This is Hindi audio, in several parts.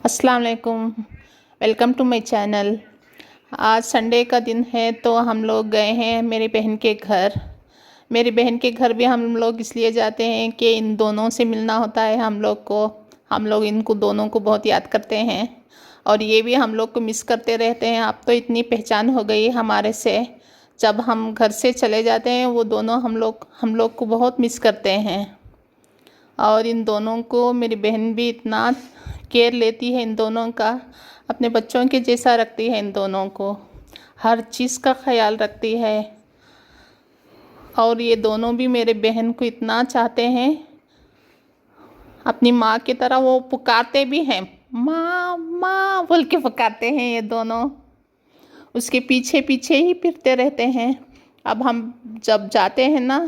अस्सलाम वालेकुम। Welcome to my channel. आज संडे का दिन है तो हम लोग गए हैं मेरी बहन के घर। मेरी बहन के घर भी हम लोग इसलिए जाते हैं कि इन दोनों से मिलना होता है हम लोग को। हम लोग इनको दोनों को बहुत याद करते हैं और ये भी हम लोग को मिस करते रहते हैं। अब तो इतनी पहचान हो गई हमारे से, जब हम घर से चले जाते हैं वो दोनों हम लोग को बहुत मिस करते हैं। और इन दोनों को मेरी बहन भी इतना केयर लेती है, इन दोनों का अपने बच्चों के जैसा रखती है। इन दोनों को हर चीज़ का ख्याल रखती है और ये दोनों भी मेरे बहन को इतना चाहते हैं, अपनी माँ की तरह। वो पुकारते भी हैं, माँ माँ बोल के पुकारते हैं। ये दोनों उसके पीछे पीछे ही फिरते रहते हैं। अब हम जब जाते हैं ना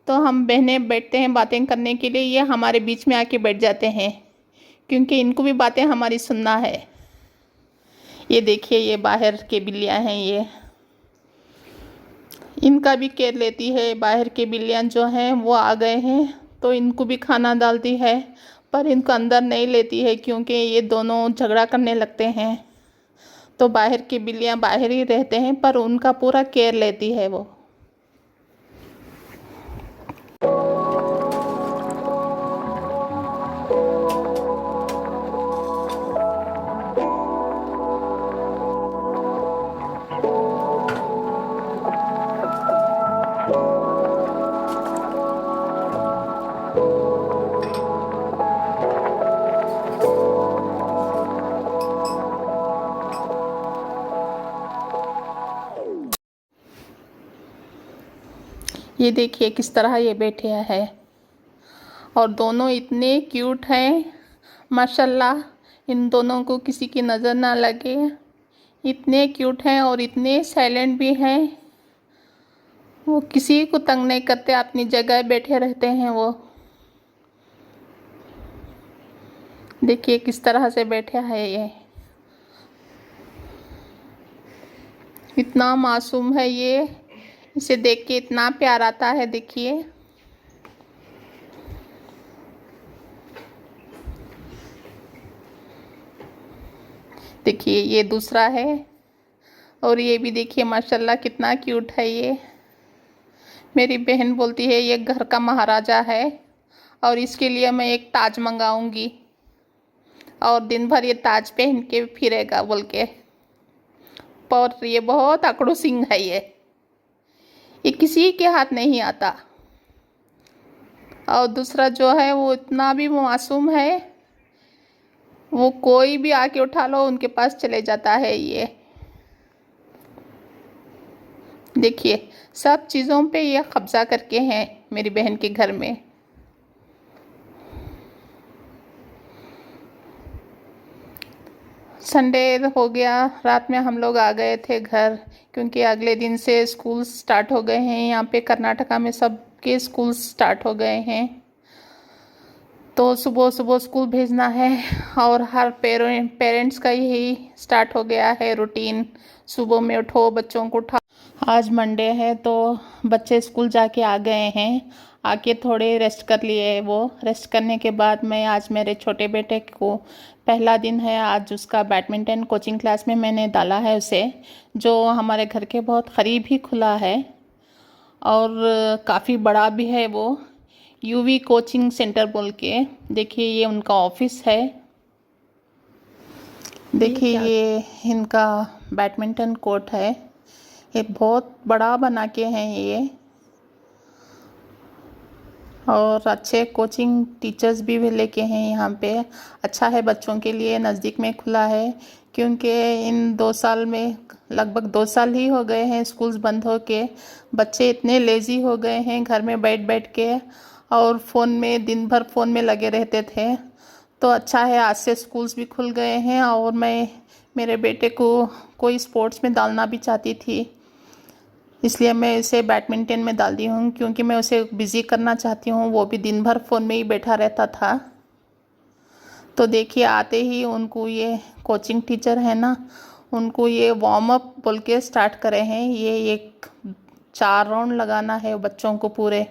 तो हम बहनें बैठते हैं बातें करने के लिए, ये हमारे बीच में आके बैठ जाते हैं क्योंकि इनको भी बातें हमारी सुनना है। ये देखिए, ये बाहर के बिल्लियाँ हैं, ये इनका भी केयर लेती है। बाहर के बिल्लियाँ जो हैं वो आ गए हैं तो इनको भी खाना डालती है, पर इनको अंदर नहीं लेती है क्योंकि ये दोनों झगड़ा करने लगते हैं। तो बाहर की बिल्लियाँ बाहर ही रहते हैं पर उनका पूरा केयर लेती है वो। ये देखिए किस तरह ये बैठे है और दोनों इतने क्यूट हैं माशाल्लाह। इन दोनों को किसी की नज़र ना लगे, इतने क्यूट हैं और इतने साइलेंट भी हैं। वो किसी को तंग नहीं करते, अपनी जगह बैठे रहते हैं। वो देखिए किस तरह से बैठा है ये, इतना मासूम है ये। इसे देख के इतना प्यार आता है। देखिए देखिए ये दूसरा है और ये भी देखिए माशाल्लाह कितना क्यूट है ये। मेरी बहन बोलती है ये घर का महाराजा है और इसके लिए मैं एक ताज मंगाऊंगी और दिन भर ये ताज पहन के फिरेगा बोल के। पर ये बहुत अकड़ू सिंह है ये किसी के हाथ नहीं आता। और दूसरा जो है वो इतना भी मासूम है, वो कोई भी आके उठा लो उनके पास चले जाता है ये। देखिए सब चीज़ों पे ये कब्जा करके हैं मेरी बहन के घर में। संडे हो गया, रात में हम लोग आ गए थे घर क्योंकि अगले दिन से स्कूल स्टार्ट हो गए हैं। यहाँ पे कर्नाटका में सबके स्कूल स्टार्ट हो गए हैं तो सुबह सुबह स्कूल भेजना है और हर पेरेंट्स का यही स्टार्ट हो गया है रूटीन। सुबह में उठो, बच्चों को उठा। आज मंडे है तो बच्चे स्कूल जाके आ गए हैं, आके थोड़े रेस्ट कर लिए। वो रेस्ट करने के बाद मैं आज मेरे छोटे बेटे को पहला दिन है, आज उसका बैडमिंटन कोचिंग क्लास में मैंने डाला है उसे, जो हमारे घर के बहुत करीब ही खुला है और काफ़ी बड़ा भी है वो, यूवी कोचिंग सेंटर बोल के। देखिए ये उनका ऑफिस है। देखिए ये इनका बैडमिंटन कोर्ट है, ये बहुत बड़ा बना के हैं ये। और अच्छे कोचिंग टीचर्स भी लेके हैं यहाँ पे। अच्छा है बच्चों के लिए, नज़दीक में खुला है क्योंकि इन 2 साल में लगभग 2 साल ही हो गए हैं स्कूल्स बंद हो के। बच्चे इतने लेज़ी हो गए हैं घर में बैठ बैठ के और फ़ोन में दिन भर फ़ोन में लगे रहते थे। तो अच्छा है आज से स्कूल्स भी खुल गए हैं और मैं मेरे बेटे को कोई स्पोर्ट्स में डालना भी चाहती थी, इसलिए मैं इसे बैडमिंटन में डाल दी हूँ क्योंकि मैं उसे बिज़ी करना चाहती हूँ। वो भी दिन भर फ़ोन में ही बैठा रहता था। तो देखिए आते ही उनको ये कोचिंग टीचर है ना, उनको ये वार्म अप बोल के स्टार्ट करे हैं। ये एक 4 राउंड लगाना है बच्चों को, पूरे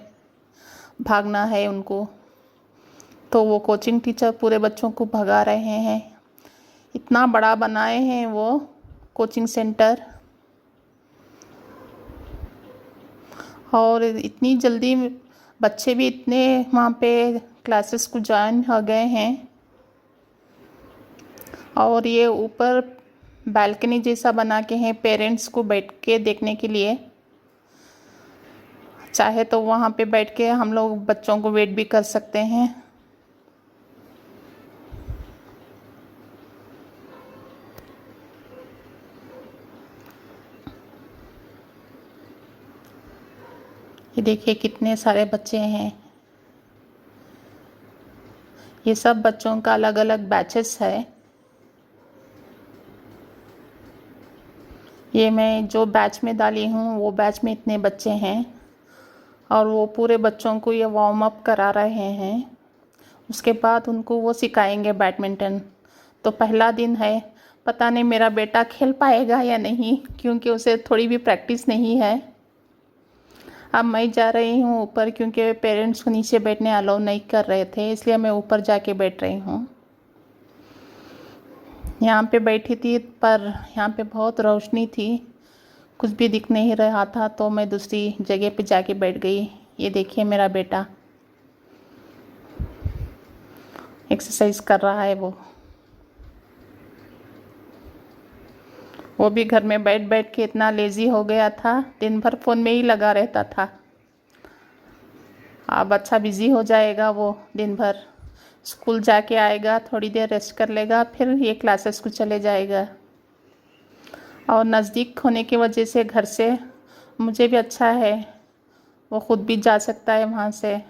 भागना है उनको। तो वो कोचिंग टीचर पूरे बच्चों को भगा रहे हैं। इतना बड़ा बनाए हैं वो कोचिंग सेंटर, और इतनी जल्दी बच्चे भी इतने वहाँ पे क्लासेस को ज्वाइन हो गए हैं। और ये ऊपर बालकनी जैसा बना के हैं पेरेंट्स को बैठ के देखने के लिए। चाहे तो वहाँ पे बैठ के हम लोग बच्चों को वेट भी कर सकते हैं। ये देखिए कितने सारे बच्चे हैं। ये सब बच्चों का अलग अलग बैचेस है। ये मैं जो बैच में डाली हूँ वो बैच में इतने बच्चे हैं, और वो पूरे बच्चों को ये वार्म अप करा रहे हैं। उसके बाद उनको वो सिखाएंगे बैडमिंटन। तो पहला दिन है, पता नहीं मेरा बेटा खेल पाएगा या नहीं, क्योंकि उसे थोड़ी भी प्रैक्टिस नहीं है। अब मैं जा रही हूँ ऊपर, क्योंकि पेरेंट्स को नीचे बैठने अलाउ नहीं कर रहे थे, इसलिए मैं ऊपर जाके बैठ रही हूँ। यहाँ पे बैठी थी पर यहाँ पे बहुत रोशनी थी, कुछ भी दिख नहीं रहा था, तो मैं दूसरी जगह पे जाके बैठ गई। ये देखिए मेरा बेटा एक्सरसाइज कर रहा है। वो भी घर में बैठ बैठ के इतना लेज़ी हो गया था, दिन भर फ़ोन में ही लगा रहता था। अब अच्छा बिज़ी हो जाएगा वो, दिन भर स्कूल जाके आएगा, थोड़ी देर रेस्ट कर लेगा, फिर ये क्लासेस को चले जाएगा। और नज़दीक होने की वजह से घर से मुझे भी अच्छा है, वो ख़ुद भी जा सकता है वहाँ से।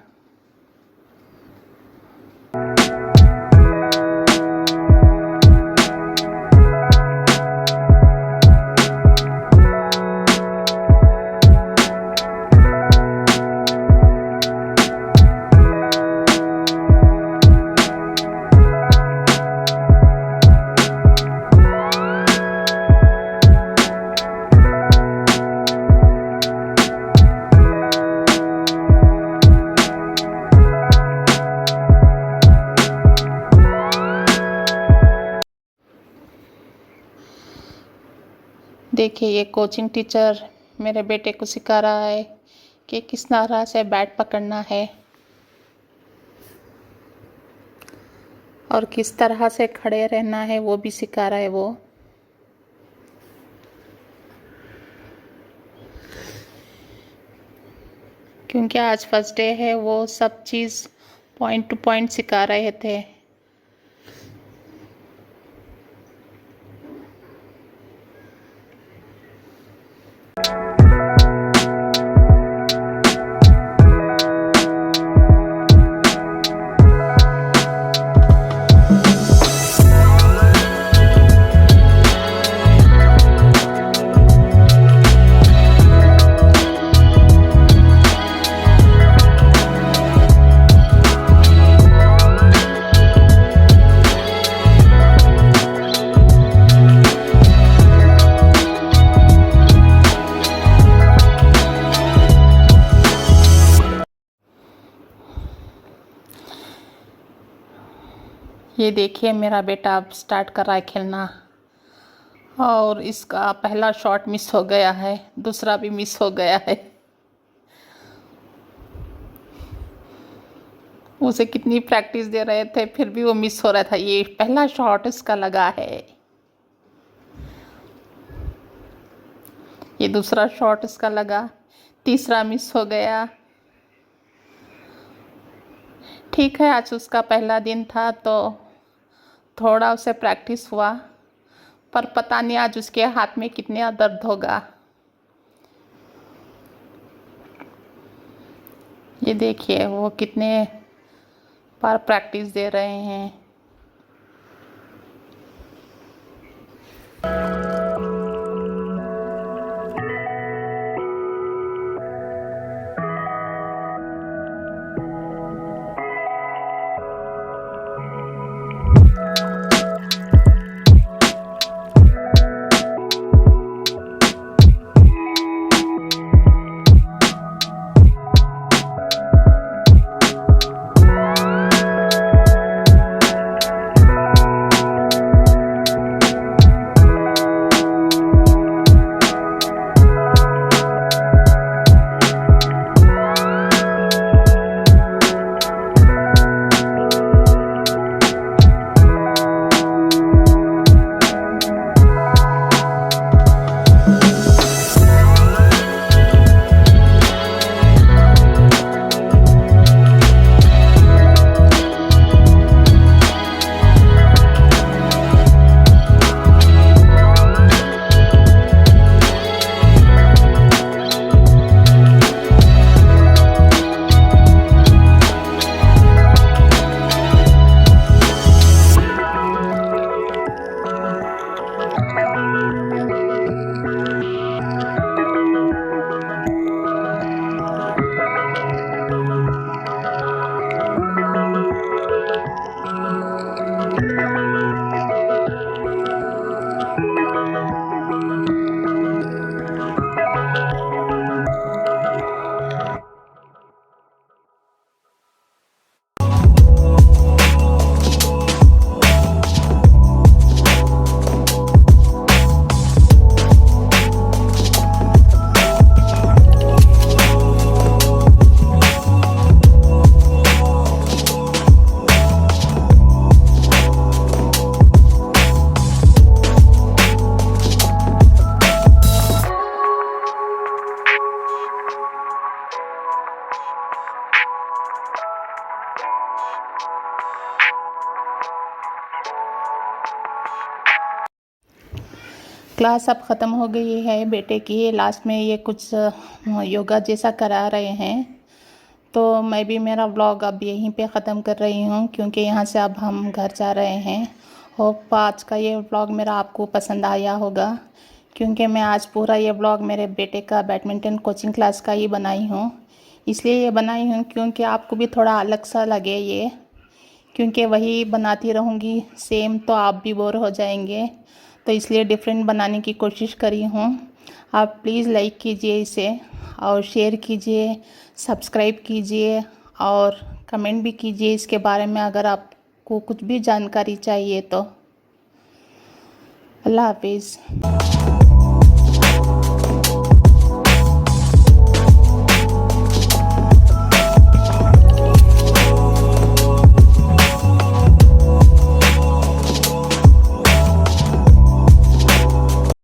देखिए ये कोचिंग टीचर मेरे बेटे को सिखा रहा है कि किस तरह से बैट पकड़ना है और किस तरह से खड़े रहना है, वो भी सिखा रहा है वो। क्योंकि आज फर्स्ट डे है, वो सब चीज़ पॉइंट टू पॉइंट सिखा रहे थे। ये देखिए मेरा बेटा अब स्टार्ट कर रहा है खेलना, और इसका पहला शॉट मिस हो गया है, दूसरा भी मिस हो गया है। उसे कितनी प्रैक्टिस दे रहे थे, फिर भी वो मिस हो रहा था। ये पहला शॉट इसका लगा है, ये दूसरा शॉट इसका लगा, तीसरा मिस हो गया। ठीक है, आज उसका पहला दिन था तो थोड़ा उसे प्रैक्टिस हुआ, पर पता नहीं आज उसके हाथ में कितना दर्द होगा। ये देखिए वो कितने बार प्रैक्टिस दे रहे हैं। क्लास अब ख़त्म हो गई है बेटे की। लास्ट में ये कुछ योगा जैसा करा रहे हैं, तो मैं भी मेरा व्लॉग अब यहीं पे ख़त्म कर रही हूँ, क्योंकि यहाँ से अब हम घर जा रहे हैं। होप आज का ये व्लॉग मेरा आपको पसंद आया होगा, क्योंकि मैं आज पूरा ये व्लॉग मेरे बेटे का बैडमिंटन कोचिंग क्लास का ही बनाई हूँ। इसलिए ये बनाई हूँ क्योंकि आपको भी थोड़ा अलग सा लगे ये, क्योंकि वही बनाती रहूँगी सेम तो आप भी बोर हो जाएंगे, तो इसलिए डिफरेंट बनाने की कोशिश करी हूँ। आप प्लीज़ लाइक कीजिए इसे और शेयर कीजिए, सब्सक्राइब कीजिए और कमेंट भी कीजिए इसके बारे में अगर आपको कुछ भी जानकारी चाहिए तो। अल्लाह हाफिज़।